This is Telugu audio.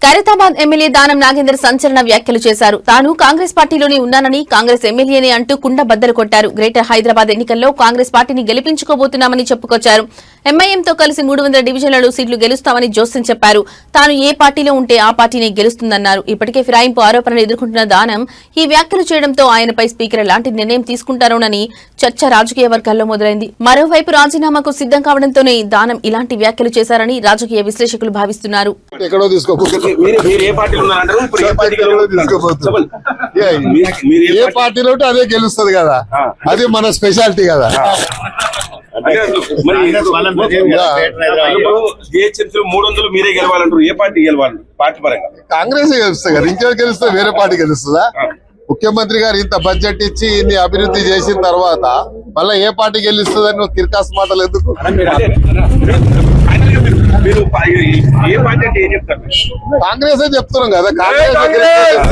ఖైరతాబాద్ ఎమ్మెల్యే దానం నాగేందర్ సంచలన వ్యాఖ్యలు చేశారు. తాను కాంగ్రెస్ పార్టీలోనే ఉన్నానని, కాంగ్రెస్ ఎమ్మెల్యేనే అంటూ కుండ బద్దలు కొట్టారు. గ్రేటర్ హైదరాబాద్ ఎన్నికల్లో కాంగ్రెస్ పార్టీని గెలిపించుకోబోతున్నామని చెప్పుకొచ్చారు. ఎంఐఎంతో కలిసి 300 డివిజన్లలో సీట్లు గెలుస్తామని జోస్యం చెప్పారు. తాను ఏ పార్టీలో ఉంటే ఆ పార్టీనే గెలుస్తుందన్నారు. ఇప్పటికే ఫిరాయింపు ఆరోపణలు ఎదుర్కొంటున్న దానం ఈ వ్యాఖ్యలు చేయడంతో ఆయనపై స్పీకర్ ఎలాంటి నిర్ణయం తీసుకుంటారోనని చర్చ రాజకీయ వర్గాల్లో మొదలైంది. మరోవైపు రాజీనామాకు సిద్దం కావడంతోనే దానం ఇలాంటి వ్యాఖ్యలు చేశారని రాజకీయ విశ్లేషకులు భావిస్తున్నారు. ఏ పార్టీలో అదే గెలుస్తుంది కదా, అది మన స్పెషాలిటీ కదా. మీరే గెలవాలంటారు. ఏ పార్టీ గెలవాలి? పార్టీ పరంగా కాంగ్రెస్ గెలుస్తుంది కదా, ఇంకెవరు గెలుస్తుంది? వేరే పార్టీ గెలుస్తుందా? ముఖ్యమంత్రి గారు ఇంత బడ్జెట్ ఇచ్చి ఇన్ని అభివృద్ధి చేసిన తర్వాత మళ్ళీ ఏ పార్టీ గెలుస్తుందని నువ్వు కిర్కాస్ మాటలు ఎందుకు? మీరు ఏ పార్టీ అంటే ఏం చెప్తారు? కాంగ్రెస్ చెప్తున్నాం కదా, కాంగ్రెస్